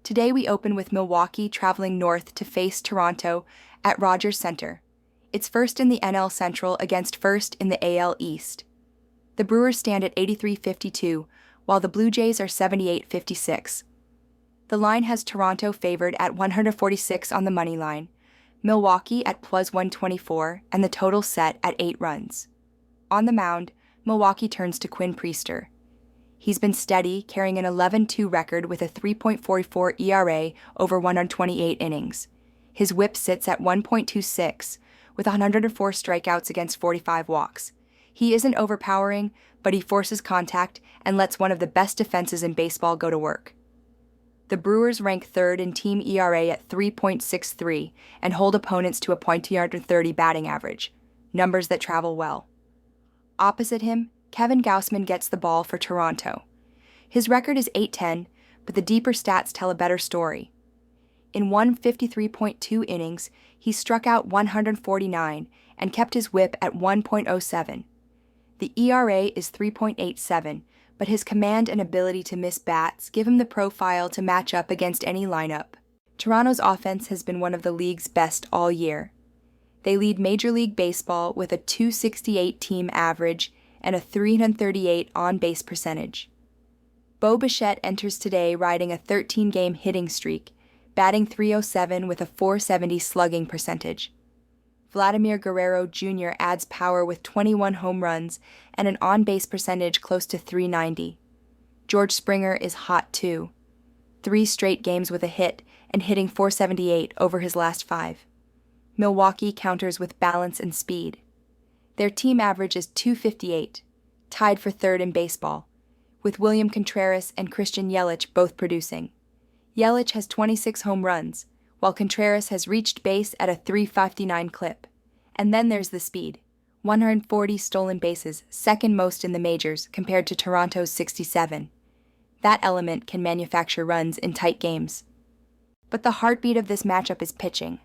Today we open with Milwaukee traveling north to face Toronto at Rogers Center. It's first in the NL Central against first in the AL East. The Brewers stand at 83-52, while the Blue Jays are 78-56. The line has Toronto favored at 146 on the money line, Milwaukee at plus 124, and the total set at 8 runs. On the mound, Milwaukee turns to Quinn Priester. He's been steady, carrying an 11-2 record with a 3.44 ERA over 128 innings. His whip sits at 1.26, with 104 strikeouts against 45 walks. He isn't overpowering, but he forces contact and lets one of the best defenses in baseball go to work. The Brewers rank third in team ERA at 3.63 and hold opponents to a .230 batting average, numbers that travel well. Opposite him, Kevin Gausman gets the ball for Toronto. His record is 8-10, but the deeper stats tell a better story. In 153.2 innings, he struck out 149 and kept his whip at 1.07. The ERA is 3.87, but his command and ability to miss bats give him the profile to match up against any lineup. Toronto's offense has been one of the league's best all year. They lead Major League Baseball with a .268 team average and a .338 on-base percentage. Bo Bichette enters today riding a 13-game hitting streak, batting .307 with a .470 slugging percentage. Vladimir Guerrero Jr. adds power with 21 home runs and an on-base percentage close to .390. George Springer is hot too. 3 straight games with a hit and hitting .478 over his last 5. Milwaukee counters with balance and speed. Their team average is .258, tied for third in baseball, with William Contreras and Christian Yelich both producing. Yelich has 26 home runs, while Contreras has reached base at a .359 clip. And then there's the speed. 140 stolen bases, second most in the majors compared to Toronto's 67. That element can manufacture runs in tight games. But the heartbeat of this matchup is pitching.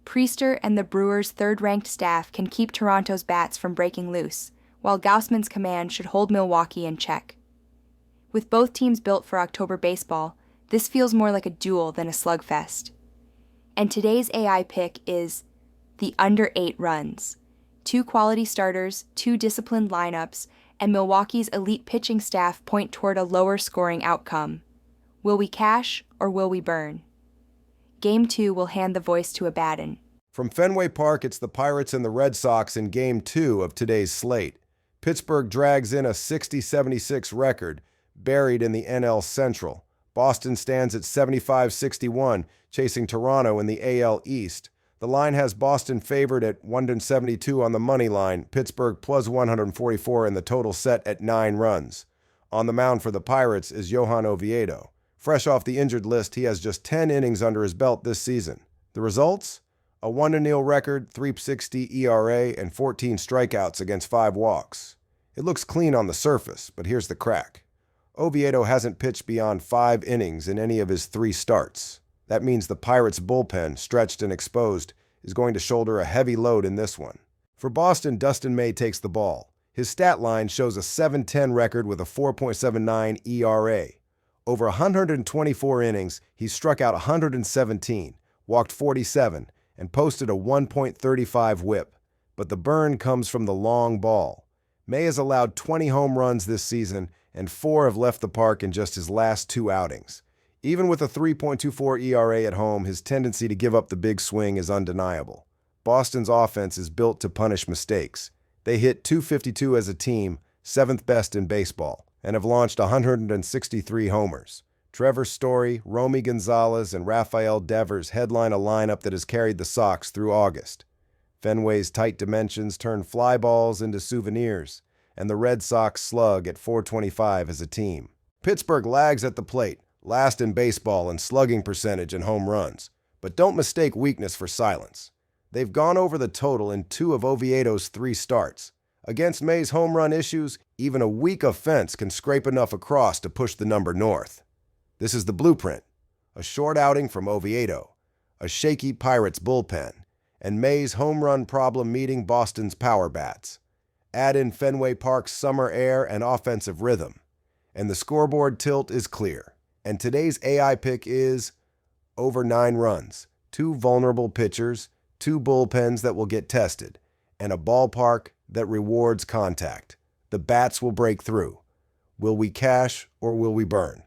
Priester and the Brewers' third-ranked staff can keep Toronto's bats from breaking loose, while Gausman's command should hold Milwaukee in check. With both teams built for October baseball, this feels more like a duel than a slugfest. And today's AI pick is the under 8 runs. 2 quality starters, 2 disciplined lineups, and Milwaukee's elite pitching staff point toward a lower scoring outcome. Will we cash or will we burn? Game 2 will hand the voice to Abaddon. From Fenway Park, it's the Pirates and the Red Sox in Game 2 of today's slate. Pittsburgh drags in a 60-76 record, buried in the NL Central. Boston stands at 75-61, chasing Toronto in the AL East. The line has Boston favored at 172 on the money line, Pittsburgh plus 144, and the total set at 9 runs. On the mound for the Pirates is Johan Oviedo. Fresh off the injured list, he has just 10 innings under his belt this season. The results? A 1-0 record, .360 ERA, and 14 strikeouts against 5 walks. It looks clean on the surface, but here's the crack. Oviedo hasn't pitched beyond 5 innings in any of his 3 starts. That means the Pirates' bullpen, stretched and exposed, is going to shoulder a heavy load in this one. For Boston, Dustin May takes the ball. His stat line shows a 7-10 record with a 4.79 ERA. Over 124 innings, he struck out 117, walked 47, and posted a 1.35 whip. But the burn comes from the long ball. May has allowed 20 home runs this season, and 4 have left the park in just his last 2 outings. Even with a 3.24 ERA at home, his tendency to give up the big swing is undeniable. Boston's offense is built to punish mistakes. They hit .252 as a team, 7th best in baseball, and have launched 163 homers. Trevor Story, Romy Gonzalez, and Rafael Devers headline a lineup that has carried the Sox through August. Fenway's tight dimensions turn fly balls into souvenirs, and the Red Sox slug at .425 as a team. Pittsburgh lags at the plate, last in baseball in slugging percentage and home runs. But don't mistake weakness for silence. They've gone over the total in 2 of Oviedo's 3 starts. Against May's home run issues, even a weak offense can scrape enough across to push the number north. This is the blueprint. A short outing from Oviedo, a shaky Pirates bullpen, and May's home run problem meeting Boston's power bats. Add in Fenway Park's summer air and offensive rhythm, and the scoreboard tilt is clear. And today's AI pick is over 9 runs, 2 vulnerable pitchers, 2 bullpens that will get tested, and a ballpark that rewards contact. The bats will break through. Will we cash or will we burn?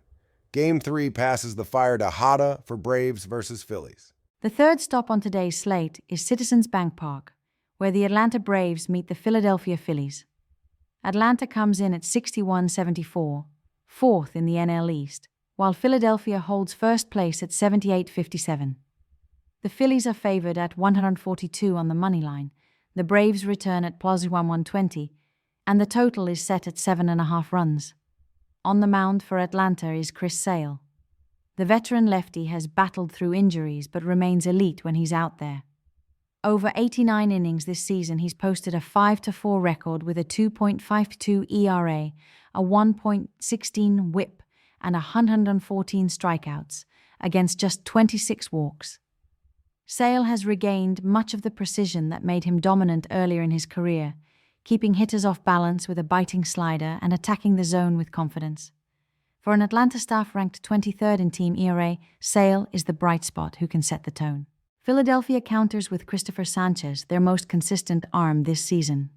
Game 3 passes the fire to Hada for Braves versus Phillies. The third stop on today's slate is Citizens Bank Park, where the Atlanta Braves meet the Philadelphia Phillies. Atlanta comes in at 61-74, fourth in the NL East, while Philadelphia holds first place at 78-57. The Phillies are favored at 142 on the money line, the Braves return at plus 120, and the total is set at 7.5 runs. On the mound for Atlanta is Chris Sale. The veteran lefty has battled through injuries but remains elite when he's out there. Over 89 innings this season, he's posted a 5-4 record with a 2.52 ERA, a 1.16 WHIP, and 114 strikeouts, against just 26 walks. Sale has regained much of the precision that made him dominant earlier in his career, keeping hitters off balance with a biting slider and attacking the zone with confidence. For an Atlanta staff ranked 23rd in team ERA, Sale is the bright spot who can set the tone. Philadelphia counters with Christopher Sanchez, their most consistent arm this season.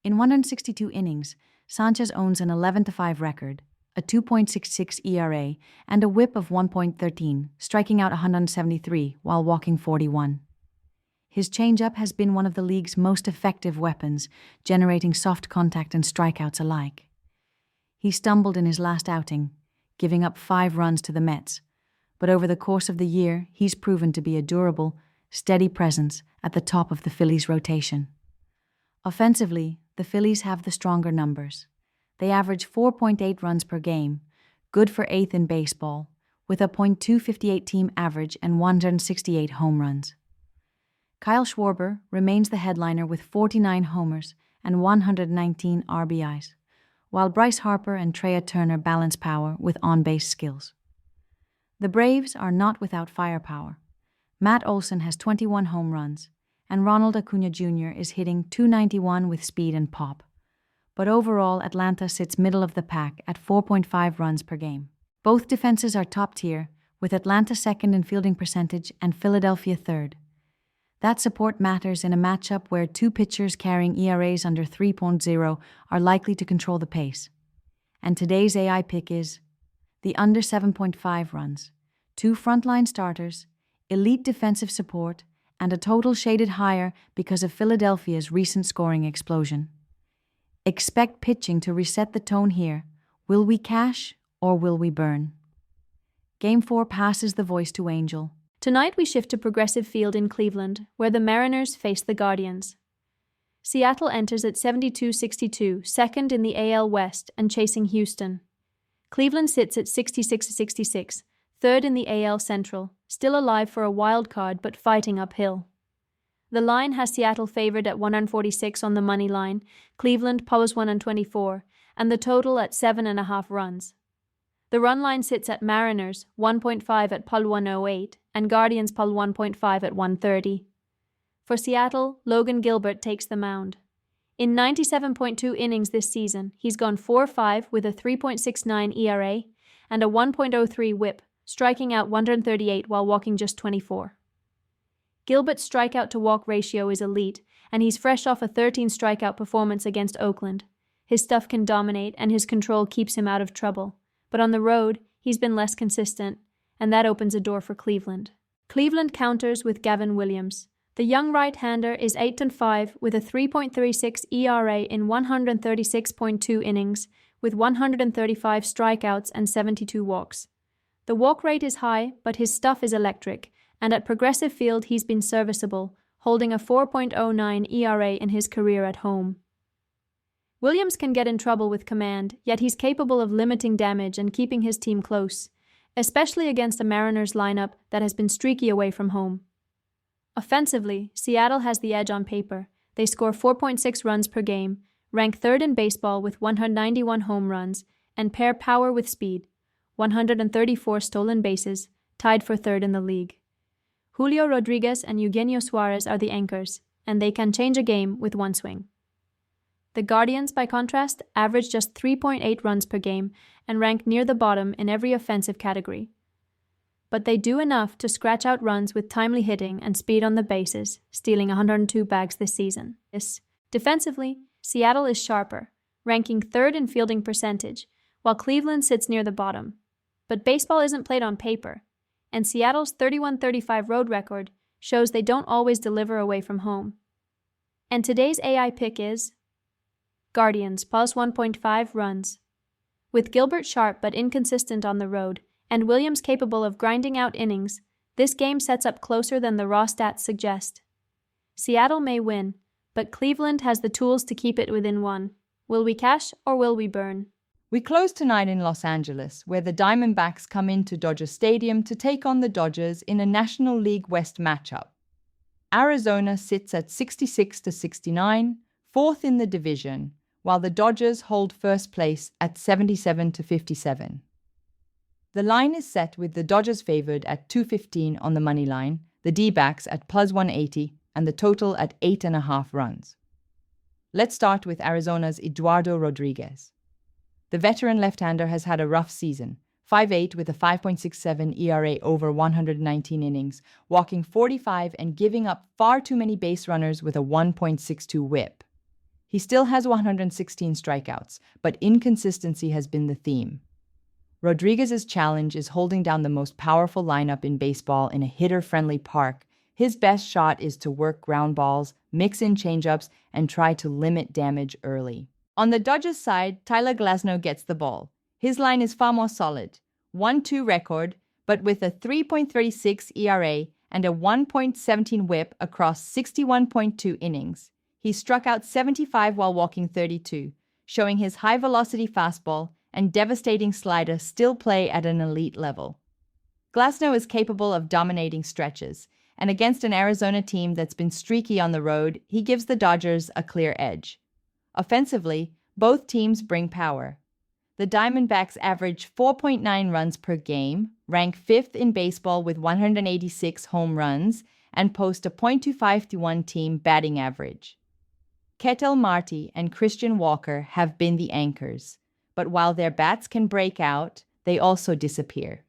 In 162 innings, Sanchez owns an 11-5 record, a 2.66 ERA, and a WHIP of 1.13, striking out 173 while walking 41. His changeup has been one of the league's most effective weapons, generating soft contact and strikeouts alike. He stumbled in his last outing, giving up 5 runs to the Mets, but over the course of the year, he's proven to be a durable, steady presence at the top of the Phillies' rotation. Offensively, the Phillies have the stronger numbers. They average 4.8 runs per game, good for 8th in baseball, with a .258 team average and 168 home runs. Kyle Schwarber remains the headliner with 49 homers and 119 RBIs, while Bryce Harper and Trea Turner balance power with on-base skills. The Braves are not without firepower. Matt Olson has 21 home runs, and Ronald Acuna Jr. is hitting .291 with speed and pop. But overall, Atlanta sits middle of the pack at 4.5 runs per game. Both defenses are top tier, with Atlanta second in fielding percentage and Philadelphia third. That support matters in a matchup where 2 pitchers carrying ERAs under 3.0 are likely to control the pace. And today's AI pick is the under 7.5 runs, 2 frontline starters, elite defensive support, and a total shaded higher because of Philadelphia's recent scoring explosion. Expect pitching to reset the tone here. Will we cash or will we burn? Game 4 passes the voice to Angel. Tonight we shift to Progressive Field in Cleveland, where the Mariners face the Guardians. Seattle enters at 72-62, second in the AL West and chasing Houston. Cleveland sits at 66-66, third in the AL Central, still alive for a wild card but fighting uphill. The line has Seattle favored at 146 on the money line, Cleveland plus 124, and the total at 7.5 runs. The run line sits at Mariners 1.5 at plus 108 and Guardians plus 1.5 at 130. For Seattle, Logan Gilbert takes the mound. In 97.2 innings this season, he's gone 4-5 with a 3.69 ERA and a 1.03 WHIP, striking out 138 while walking just 24. Gilbert's strikeout-to-walk ratio is elite, and he's fresh off a 13-strikeout performance against Oakland. His stuff can dominate, and his control keeps him out of trouble. But on the road, he's been less consistent, and that opens a door for Cleveland. Cleveland counters with Gavin Williams. The young right-hander is 8-5 with a 3.36 ERA in 136.2 innings, with 135 strikeouts and 72 walks. The walk rate is high, but his stuff is electric, and at Progressive Field he's been serviceable, holding a 4.09 ERA in his career at home. Williams can get in trouble with command, yet he's capable of limiting damage and keeping his team close, especially against a Mariners lineup that has been streaky away from home. Offensively, Seattle has the edge on paper. They score 4.6 runs per game, rank third in baseball with 191 home runs, and pair power with speed, 134 stolen bases, tied for third in the league. Julio Rodriguez and Eugenio Suarez are the anchors, and they can change a game with one swing. The Guardians, by contrast, average just 3.8 runs per game and rank near the bottom in every offensive category. but they do enough to scratch out runs with timely hitting and speed on the bases, stealing 102 bags this season. Defensively, Seattle is sharper, ranking third in fielding percentage, while Cleveland sits near the bottom. But baseball isn't played on paper, and Seattle's 31-35 road record shows they don't always deliver away from home. And today's AI pick is Guardians plus 1.5 runs. With Gilbert sharp but inconsistent on the road, and Williams capable of grinding out innings, this game sets up closer than the raw stats suggest. Seattle may win, but Cleveland has the tools to keep it within one. Will we cash or will we burn? We close tonight in Los Angeles, where the Diamondbacks come into Dodger Stadium to take on the Dodgers in a National League West matchup. Arizona sits at 66-69, fourth in the division, while the Dodgers hold first place at 77-57. The line is set with the Dodgers favored at 215 on the money line, the D-backs at plus 180, and the total at 8.5 runs. Let's start with Arizona's Eduardo Rodriguez. The veteran left-hander has had a rough season, 5.8 with a 5.67 ERA over 119 innings, walking 45 and giving up far too many base runners with a 1.62 whip. He still has 116 strikeouts, but inconsistency has been the theme. Rodriguez's challenge is holding down the most powerful lineup in baseball in a hitter-friendly park. His best shot is to work ground balls, mix in changeups, and try to limit damage early. On the Dodgers side, Tyler Glasnow gets the ball. His line is far more solid, 1-2 record, but with a 3.36 ERA and a 1.17 whip across 61.2 innings. He struck out 75 while walking 32, showing his high-velocity fastball and devastating slider still play at an elite level. Glasnow is capable of dominating stretches, and against an Arizona team that's been streaky on the road, he gives the Dodgers a clear edge. Offensively, both teams bring power. The Diamondbacks average 4.9 runs per game, rank 5th in baseball with 186 home runs, and post a .251 team batting average. Ketel Marte and Christian Walker have been the anchors, but while their bats can break out, they also disappear.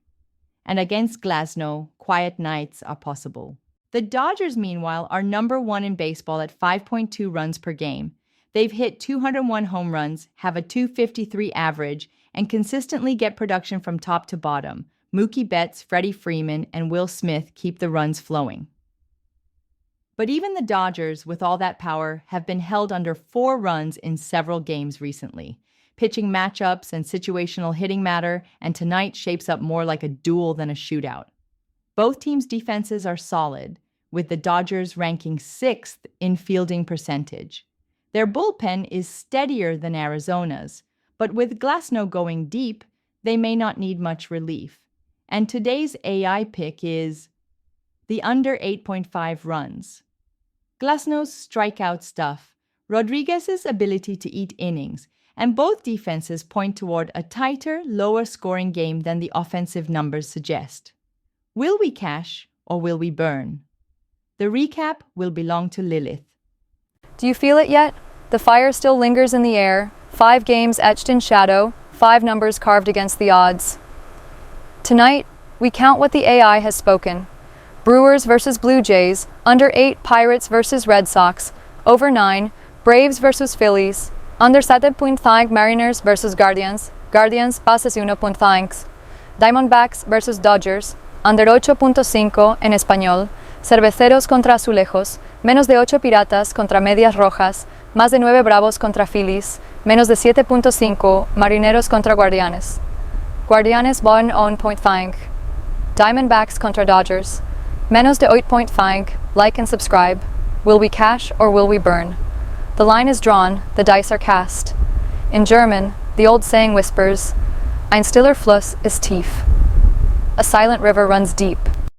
And against Glasnow, quiet nights are possible. The Dodgers, meanwhile, are number 1 in baseball at 5.2 runs per game. They've hit 201 home runs, have a .253 average, and consistently get production from top to bottom. Mookie Betts, Freddie Freeman, and Will Smith keep the runs flowing. But even the Dodgers, with all that power, have been held under 4 runs in several games recently. Pitching matchups and situational hitting matter, and tonight shapes up more like a duel than a shootout. Both teams' defenses are solid, with the Dodgers ranking 6th in fielding percentage. Their bullpen is steadier than Arizona's, but with Glasnow going deep, they may not need much relief. And today's AI pick is the under 8.5 runs. Glasnow's strikeout stuff, Rodriguez's ability to eat innings, and both defenses point toward a tighter, lower-scoring game than the offensive numbers suggest. Will we cash or will we burn? The recap will belong to Lilith. Do you feel it yet? The fire still lingers in the air, 5 games etched in shadow, 5 numbers carved against the odds. Tonight, we count what the AI has spoken. Brewers versus Blue Jays, under 8 Pirates versus Red Sox, over 9 Braves versus Phillies, under 7.5 Mariners versus Guardians, Guardians pases 1.5, Diamondbacks versus Dodgers, under 8.5 en español, Cerveceros contra Azulejos, menos de 8 Piratas contra Medias Rojas, más de 9 Bravos contra Phillies, menos de 7.5 Marineros contra Guardianes. Guardianes 1.5, Diamondbacks contra Dodgers, menos de 8.5, like and subscribe. Will we cash or will we burn? The line is drawn, the dice are cast. In German, the old saying whispers, Ein stiller Fluss ist tief. A silent river runs deep.